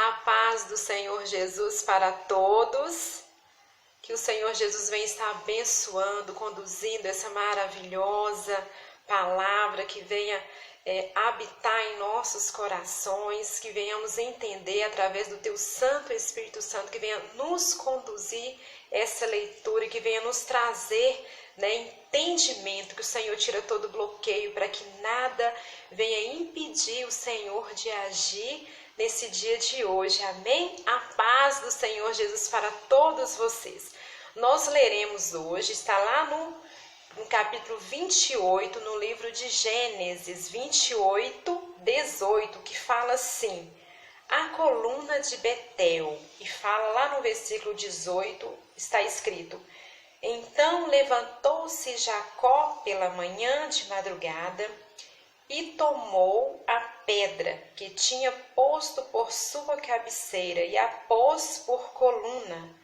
A paz do Senhor Jesus para todos. Que o Senhor Jesus venha estar abençoando, conduzindo essa maravilhosa palavra, que venha habitar em nossos corações, que venhamos entender através do Teu Santo Espírito Santo, que venha nos conduzir essa leitura, que venha nos trazer entendimento, que o Senhor tira todo bloqueio para que nada venha impedir o Senhor de agir nesse dia de hoje. Amém? A paz do Senhor Jesus para todos vocês. Nós leremos hoje, está lá no capítulo 28, no livro de Gênesis 28, 18, que fala assim: a coluna de Betel. E fala lá no versículo 18, está escrito: então levantou-se Jacó pela manhã de madrugada e tomou a pedra que tinha posto por sua cabeceira e a pôs por coluna,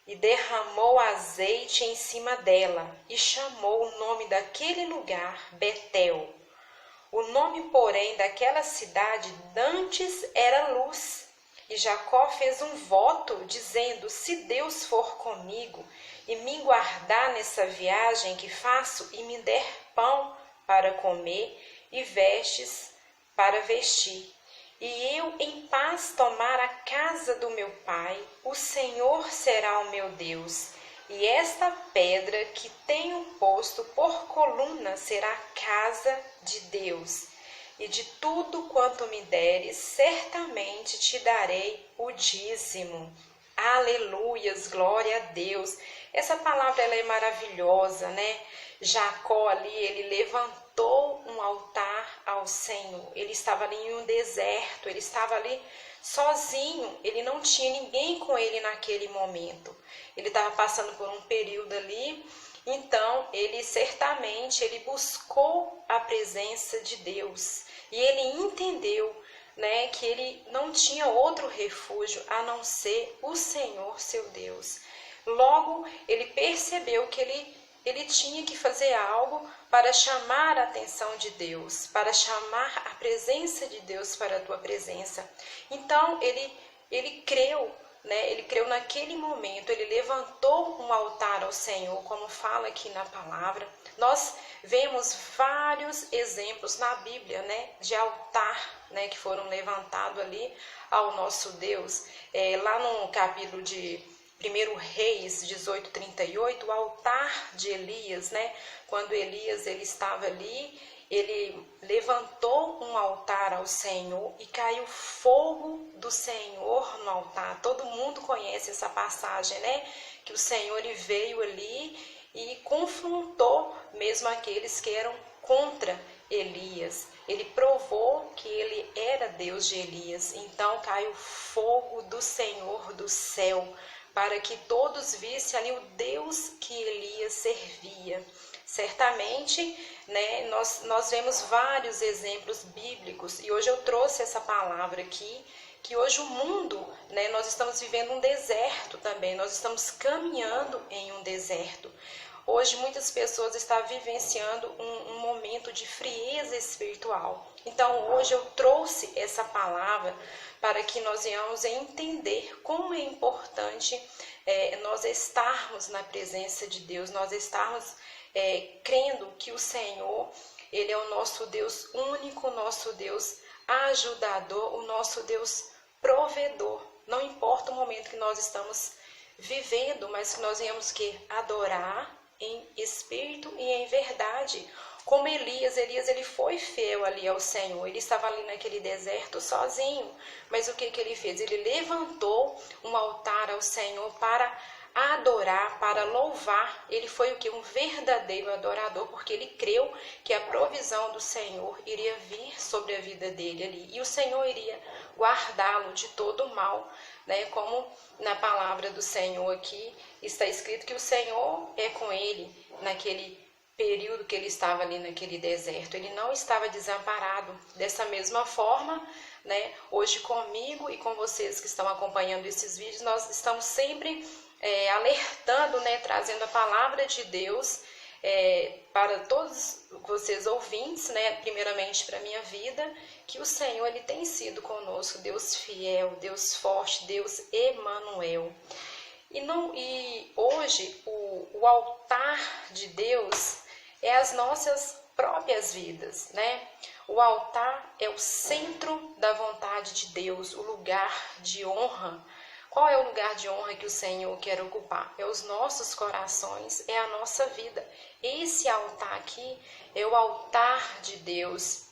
e derramou azeite em cima dela, e chamou o nome daquele lugar Betel. O nome, porém, daquela cidade dantes era Luz. E Jacó fez um voto, dizendo: se Deus for comigo e me guardar nessa viagem que faço, e me der pão para comer e vestes para vestir, e eu em paz tomar a casa do meu pai, o Senhor será o meu Deus, e esta pedra que tenho posto por coluna será a casa de Deus. E de tudo quanto me deres, certamente te darei o dízimo. Aleluias, glória a Deus. Essa palavra ela é maravilhosa, né? Jacó ali, ele levantou um altar ao Senhor. Ele estava ali em um deserto, ele estava ali sozinho, ele não tinha ninguém com ele naquele momento. Ele estava passando por um período ali, então ele certamente buscou a presença de Deus. E ele entendeu, que ele não tinha outro refúgio a não ser o Senhor, seu Deus. Logo, ele percebeu que ele tinha que fazer algo para chamar a atenção de Deus, para chamar a presença de Deus para a tua presença. Então, ele creu, ele creu naquele momento, ele levantou um altar ao Senhor, como fala aqui na palavra. Nós vemos vários exemplos na Bíblia, de altar, que foram levantados ali ao nosso Deus. Lá no capítulo de 1 Reis 18:38, o altar de Elias, quando Elias ele estava ali, ele levantou um altar ao Senhor e caiu fogo do Senhor no altar. Todo mundo conhece essa passagem, que o Senhor ele veio ali e confrontou mesmo aqueles que eram contra Elias. Ele provou que ele era Deus de Elias. Então caiu fogo do Senhor do céu, para que todos vissem ali o Deus que Elias servia. Certamente, nós vemos vários exemplos bíblicos, e hoje eu trouxe essa palavra aqui, que hoje o mundo, nós estamos vivendo um deserto também, nós estamos caminhando em um deserto. Hoje muitas pessoas estão vivenciando um momento de frieza espiritual. Então hoje eu trouxe essa palavra para que nós venhamos entender como é importante nós estarmos na presença de Deus, nós estarmos crendo que o Senhor, Ele é o nosso Deus único, o nosso Deus ajudador, o nosso Deus provedor. Não importa o momento que nós estamos vivendo, mas que nós venhamos que adorar em espírito e em verdade. Como Elias ele foi fiel ali ao Senhor, ele estava ali naquele deserto sozinho, mas o que ele fez? Ele levantou um altar ao Senhor para adorar, para louvar. Ele foi o que? Um verdadeiro adorador, porque ele creu que a provisão do Senhor iria vir sobre a vida dele ali, e o Senhor iria guardá-lo de todo o mal, como na palavra do Senhor aqui está escrito que o Senhor é com ele naquele período que ele estava ali naquele deserto. Ele não estava desamparado. Dessa mesma forma, hoje comigo e com vocês que estão acompanhando esses vídeos, nós estamos sempre alertando, trazendo a palavra de Deus para todos vocês ouvintes, né, primeiramente para a minha vida, que o Senhor ele tem sido conosco, Deus fiel, Deus forte, Deus Emanuel. E hoje o altar de Deus é as nossas próprias vidas, né? O altar é o centro da vontade de Deus, o lugar de honra. Qual é o lugar de honra que o Senhor quer ocupar? É os nossos corações, é a nossa vida. Esse altar aqui é o altar de Deus.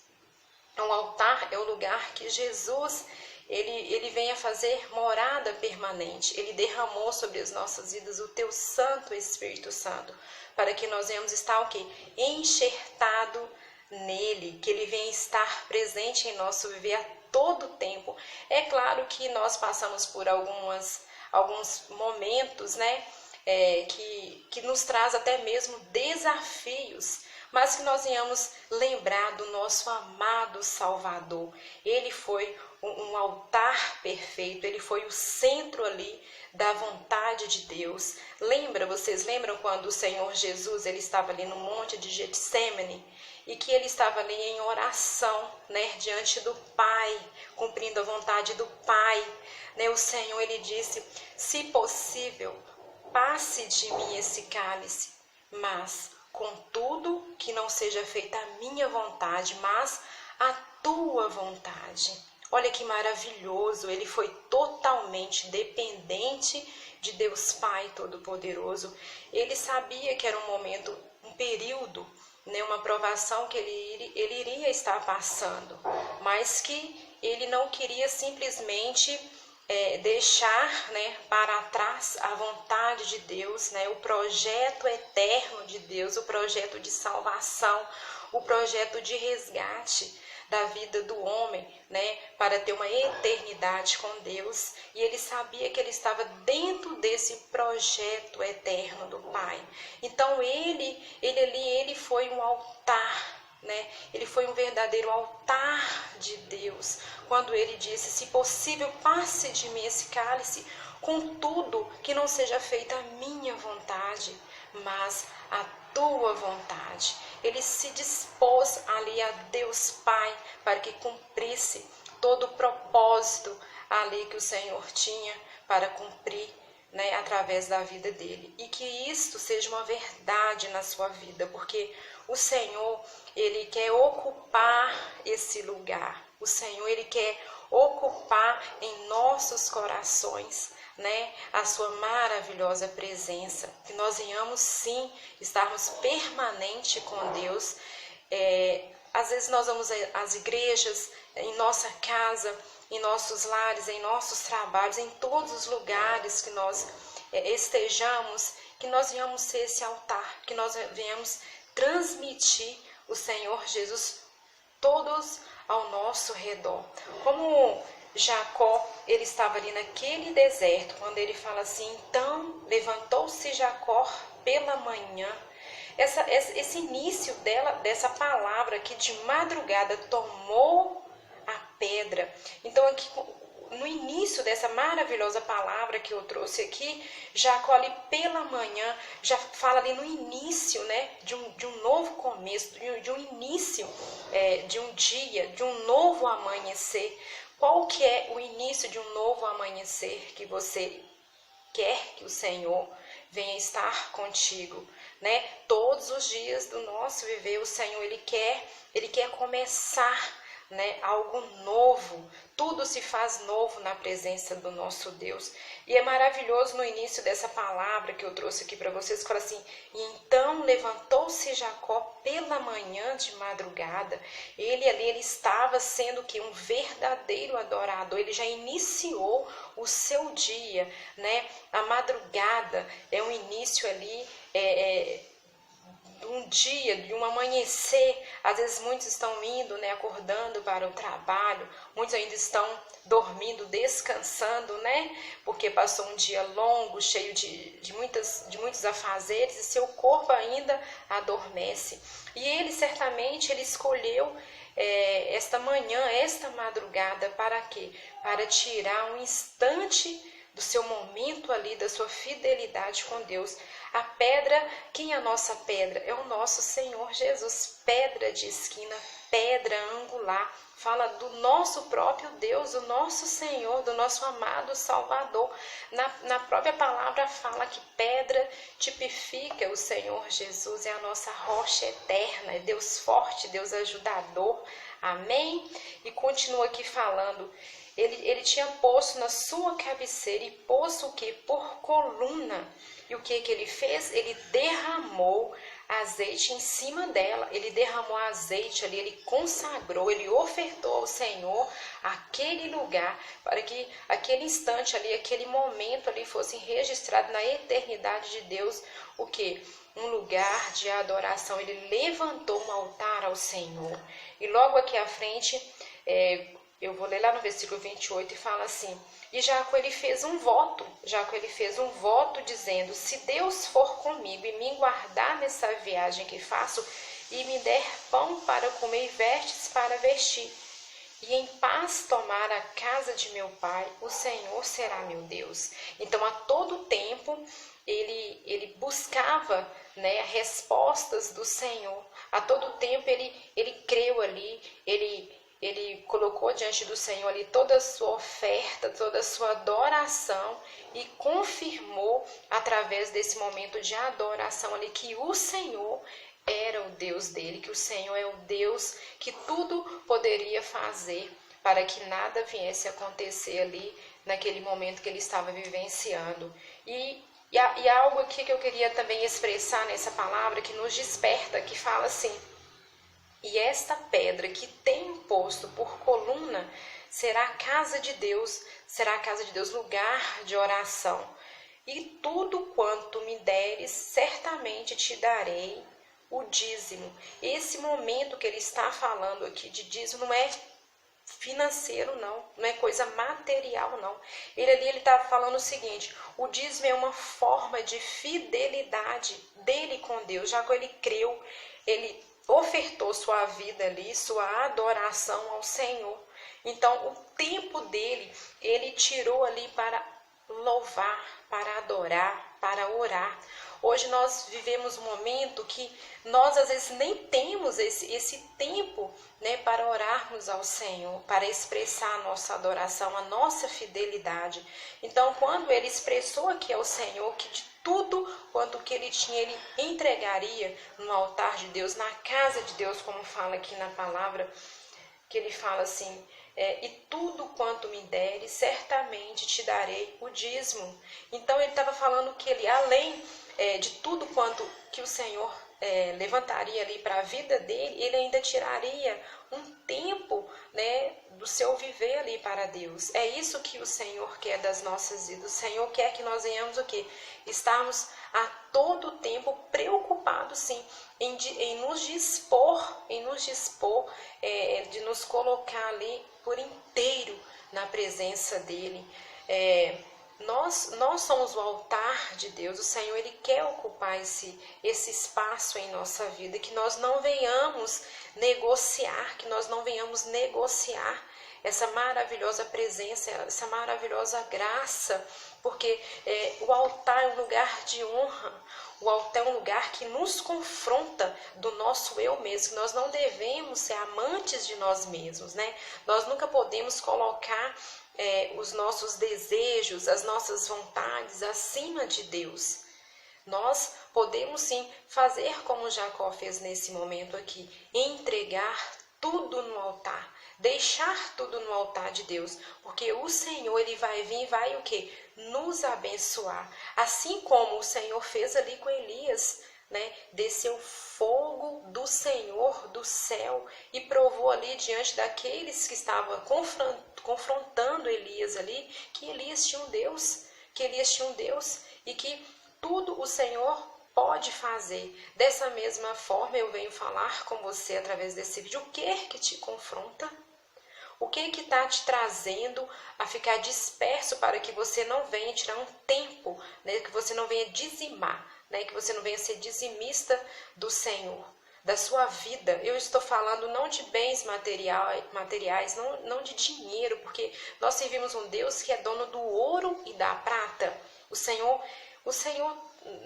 O altar é o lugar que Jesus ele vem a fazer morada permanente. Ele derramou sobre as nossas vidas o teu Santo Espírito Santo, para que nós venhamos estar o quê? Enxertado nele, que ele venha estar presente em nosso viver a todo tempo. É claro que nós passamos por alguns momentos, né, que nos traz até mesmo desafios, mas que nós venhamos lembrar do nosso amado Salvador. Ele foi um altar perfeito, ele foi o centro ali da vontade de Deus. Vocês lembram quando o Senhor Jesus ele estava ali no monte de Getsêmani e que ele estava ali em oração, né, diante do Pai, cumprindo a vontade do Pai, né? O Senhor ele disse: se possível, passe de mim esse cálice, mas contudo que não seja feita a minha vontade, mas a tua vontade. Olha que maravilhoso, ele foi totalmente dependente de Deus Pai Todo-Poderoso. Ele sabia que era um momento, um período, né, uma provação que ele iria estar passando, mas que ele não queria simplesmente deixar, né, para trás a vontade de Deus, né, o projeto eterno de Deus, o projeto de salvação, o projeto de resgate da vida do homem, né, para ter uma eternidade com Deus. E ele sabia que ele estava dentro desse projeto eterno do Pai. Então ele foi um altar, né? Ele foi um verdadeiro altar de Deus, quando ele disse: se possível, passe de mim esse cálice, contudo que não seja feita a minha vontade, mas a tua vontade. Ele se dispôs ali a Deus Pai para que cumprisse todo o propósito ali que o Senhor tinha para cumprir, né, através da vida dele. E que isto seja uma verdade na sua vida, porque o Senhor, ele quer ocupar esse lugar. O Senhor, ele quer ocupar em nossos corações, né, a sua maravilhosa presença. Que nós venhamos sim estarmos permanente com Deus. Às vezes nós vamos às igrejas, em nossa casa, em nossos lares, em nossos trabalhos, em todos os lugares que nós estejamos, que nós venhamos ser esse altar, que nós venhamos transmitir o Senhor Jesus todos ao nosso redor. Como Jacó, ele estava ali naquele deserto, quando ele fala assim: então levantou-se Jacó pela manhã. Esse início dessa palavra que de madrugada tomou a pedra. Então aqui no início dessa maravilhosa palavra que eu trouxe aqui, Jacó ali pela manhã, já fala ali no início, né, de um novo começo, de um início de um dia, de um novo amanhecer. Qual que é o início de um novo amanhecer que você quer que o Senhor venha estar contigo, né? Todos os dias do nosso viver, o Senhor ele quer começar, né, algo novo. Tudo se faz novo na presença do nosso Deus. E é maravilhoso no início dessa palavra que eu trouxe aqui para vocês, que fala assim: e então levantou-se Jacó pela manhã de madrugada. Ele estava sendo que um verdadeiro adorador. Ele já iniciou o seu dia, né? A madrugada é um início ali um dia, de um amanhecer. Às vezes muitos estão indo, né, acordando para o trabalho, muitos ainda estão dormindo, descansando, né, porque passou um dia longo, cheio de muitos afazeres, e seu corpo ainda adormece. E ele certamente escolheu esta manhã, esta madrugada, para quê? Para tirar um instante do seu momento ali, da sua fidelidade com Deus, A pedra, quem é a nossa pedra? É o nosso Senhor Jesus, pedra de esquina, pedra angular. Fala do nosso próprio Deus, do nosso Senhor, do nosso amado Salvador. Na própria palavra fala que pedra tipifica o Senhor Jesus, é a nossa rocha eterna, é Deus forte, Deus ajudador. Amém? E continua aqui falando, ele tinha posto na sua cabeceira e posto o que? Por coluna. E o que ele fez? Ele derramou azeite em cima dela, ele derramou azeite ali, ele consagrou, ele ofertou ao Senhor aquele lugar, para que aquele instante ali, aquele momento ali fosse registrado na eternidade de Deus, o que? Um lugar de adoração. Ele levantou um altar ao Senhor. E logo aqui à frente, eu vou ler lá no versículo 28 e fala assim: e Jacó ele fez um voto, dizendo: se Deus for comigo e me guardar nessa viagem que faço, e me der pão para comer e vestes para vestir, e em paz tomar a casa de meu pai, o Senhor será meu Deus. Então a todo tempo ele buscava, né, respostas do Senhor. A todo tempo ele creu ali, ele colocou diante do Senhor ali toda a sua oferta, toda a sua adoração, e confirmou através desse momento de adoração ali que o Senhor era o Deus dele, que o Senhor é o Deus que tudo poderia fazer para que nada viesse a acontecer ali naquele momento que ele estava vivenciando. E há algo aqui que eu queria também expressar nessa palavra que nos desperta, que fala assim: e esta pedra que tenho posto por coluna será a casa de Deus, lugar de oração. E tudo quanto me deres, certamente te darei o dízimo. Esse momento que ele está falando aqui de dízimo não é financeiro, não é coisa material, não. Ele está falando o seguinte: o dízimo é uma forma de fidelidade dele com Deus. Já que ele creu, ele ofertou sua vida ali, sua adoração ao Senhor. Então, o tempo dele, ele tirou ali para louvar, para adorar, para orar. Hoje nós vivemos um momento que nós às vezes nem temos esse tempo, né, para orarmos ao Senhor, para expressar a nossa adoração, a nossa fidelidade. Então, quando ele expressou aqui ao Senhor que de tudo quanto que ele tinha, ele entregaria no altar de Deus, na casa de Deus, como fala aqui na palavra, que ele fala assim: e tudo quanto me deres, certamente te darei o dízimo. Então ele estava falando que ele, além de tudo quanto que o Senhor levantaria ali para a vida dele, ele ainda tiraria um tempo, né, do seu viver ali para Deus. É isso que o Senhor quer das nossas vidas. O Senhor quer que nós venhamos o quê? Estarmos a todo tempo preocupados, sim, em nos dispor, de nos colocar ali por inteiro na presença dele. Nós somos o altar de Deus. O Senhor ele quer ocupar esse espaço em nossa vida, que nós não venhamos negociar, essa maravilhosa presença, essa maravilhosa graça, porque o altar é um lugar de honra, o altar é um lugar que nos confronta do nosso eu mesmo. Nós não devemos ser amantes de nós mesmos, né? Nós nunca podemos colocar os nossos desejos, as nossas vontades acima de Deus. Nós podemos sim fazer como Jacó fez nesse momento aqui, entregar tudo no altar, deixar tudo no altar de Deus, porque o Senhor ele vai vir e vai o quê? Nos abençoar, assim como o Senhor fez ali com Elias, né? Desceu fogo do Senhor do céu e provou ali diante daqueles que estavam confrontando Elias ali, que Elias tinha um Deus, e que tudo o Senhor pode fazer. Dessa mesma forma eu venho falar com você através desse vídeo. O que é que te confronta? O que está te trazendo a ficar disperso para que você não venha tirar um tempo, né? Que você não venha dizimar, né? Que você não venha ser dizimista do Senhor, da sua vida. Eu estou falando não de bens materiais, não de dinheiro, porque nós servimos um Deus que é dono do ouro e da prata. O Senhor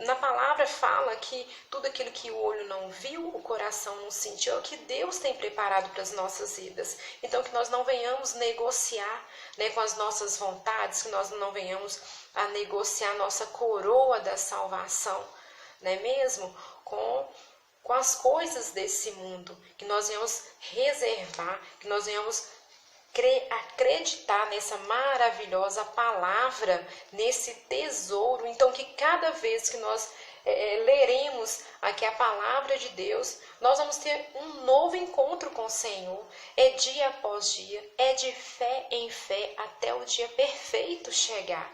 na palavra fala que tudo aquilo que o olho não viu, o coração não sentiu, é o que Deus tem preparado para as nossas vidas. Então, que nós não venhamos negociar, né, com as nossas vontades, que nós não venhamos a negociar nossa coroa da salvação, não é mesmo? Com as coisas desse mundo, que nós venhamos reservar, que nós venhamos acreditar nessa maravilhosa palavra, nesse tesouro. Então, que cada vez que nós leremos aqui a palavra de Deus, nós vamos ter um novo encontro com o Senhor. É dia após dia, é de fé em fé, até o dia perfeito chegar.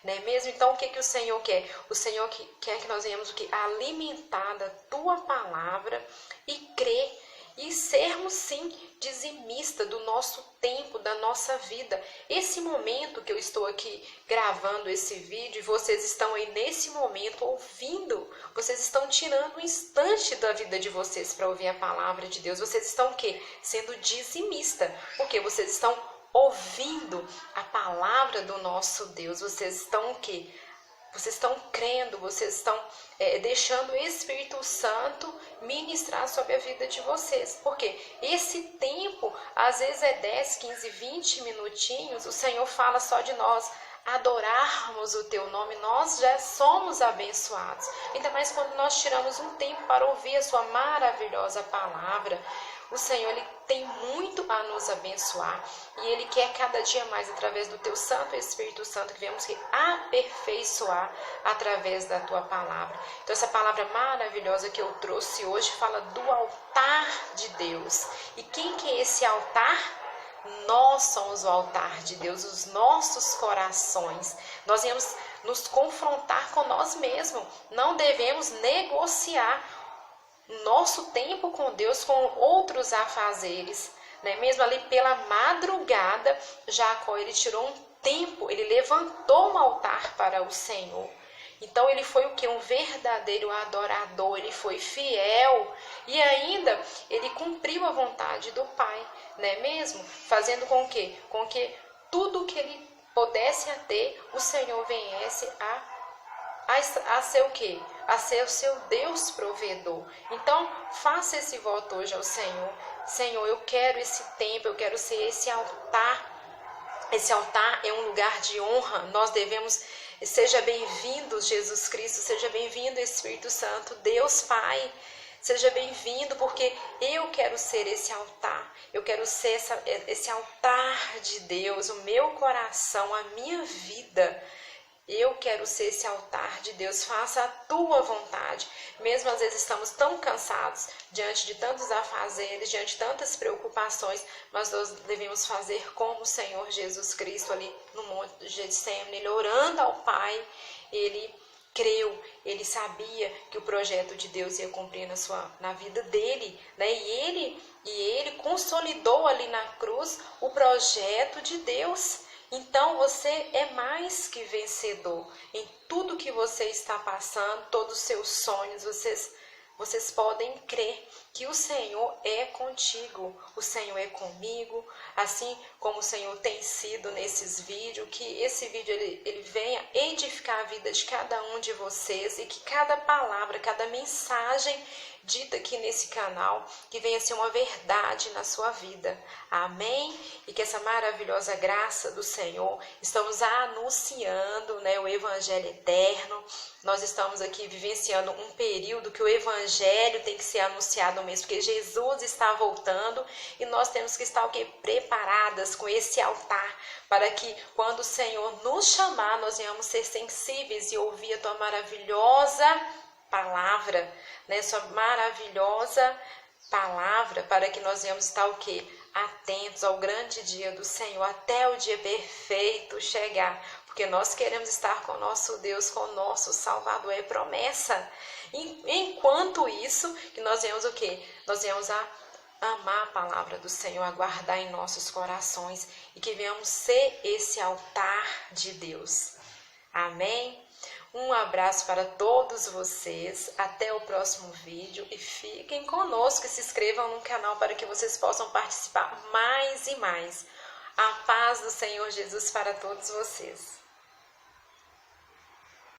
Não é mesmo? Então, o que o Senhor quer? O Senhor quer que nós venhamos alimentar da tua palavra e crer e sermos, sim, dizimista do nosso tempo, da nossa vida. Esse momento que eu estou aqui gravando esse vídeo, vocês estão aí nesse momento ouvindo, vocês estão tirando um instante da vida de vocês para ouvir a palavra de Deus. Vocês estão o quê? Sendo dizimista, porque vocês estão ouvindo a palavra do nosso Deus. Vocês estão o quê? Vocês estão crendo, vocês estão deixando o Espírito Santo ministrar sobre a vida de vocês. Porque esse tempo, às vezes é 10, 15, 20 minutinhos, o Senhor fala só de nós adorarmos o teu nome, nós já somos abençoados. Ainda mais quando nós tiramos um tempo para ouvir a sua maravilhosa palavra. O Senhor, Ele tem muito a nos abençoar e Ele quer cada dia mais, através do Teu Santo Espírito Santo, que venhamos que aperfeiçoar através da Tua palavra. Então, essa palavra maravilhosa que eu trouxe hoje fala do altar de Deus. E quem que é esse altar? Nós somos o altar de Deus, os nossos corações. Nós vamos nos confrontar com nós mesmos. Não devemos negociar nosso tempo com Deus com outros afazeres, né? Mesmo ali pela madrugada, Jacó, ele tirou um tempo, ele levantou um altar para o Senhor. Então ele foi o que? Um verdadeiro adorador, ele foi fiel e ainda ele cumpriu a vontade do Pai, né mesmo? Fazendo com que tudo que ele pudesse ter, o Senhor viesse a ser o quê? A ser o seu Deus provedor. Então, faça esse voto hoje ao Senhor. Senhor, eu quero esse tempo, eu quero ser esse altar. Esse altar é um lugar de honra. Nós devemos, seja bem-vindo Jesus Cristo, seja bem-vindo Espírito Santo, Deus Pai. Seja bem-vindo, porque eu quero ser esse altar. Eu quero ser esse altar de Deus, o meu coração, a minha vida. Eu quero ser esse altar de Deus, faça a tua vontade. Mesmo às vezes estamos tão cansados, diante de tantos afazeres, diante de tantas preocupações, mas nós devemos fazer como o Senhor Jesus Cristo ali no Monte de Getsemane, ele orando ao Pai, ele creu, ele sabia que o projeto de Deus ia cumprir na vida dele, né? E ele consolidou ali na cruz o projeto de Deus. Então, você é mais que vencedor em tudo que você está passando, todos os seus sonhos, vocês podem crer que o Senhor é contigo, o Senhor é comigo, assim como o Senhor tem sido nesses vídeos, que esse vídeo ele venha edificar a vida de cada um de vocês e que cada palavra, cada mensagem dita aqui nesse canal, que venha ser uma verdade na sua vida. Amém? E que essa maravilhosa graça do Senhor, estamos anunciando, né, o Evangelho eterno. Nós estamos aqui vivenciando um período que o Evangelho tem que ser anunciado mesmo, porque Jesus está voltando e nós temos que estar o quê? Preparadas com esse altar, para que quando o Senhor nos chamar, nós venhamos ser sensíveis e ouvir a tua maravilhosa palavra, né? Sua maravilhosa palavra, para que nós venhamos estar o quê? Atentos ao grande dia do Senhor, até o dia perfeito chegar, porque nós queremos estar com o nosso Deus, com o nosso Salvador, é promessa. Enquanto isso, que nós venhamos o quê? Nós venhamos a amar a palavra do Senhor, a guardar em nossos corações e que venhamos ser esse altar de Deus. Amém? Um abraço para todos vocês, até o próximo vídeo e fiquem conosco e se inscrevam no canal para que vocês possam participar mais e mais. A paz do Senhor Jesus para todos vocês.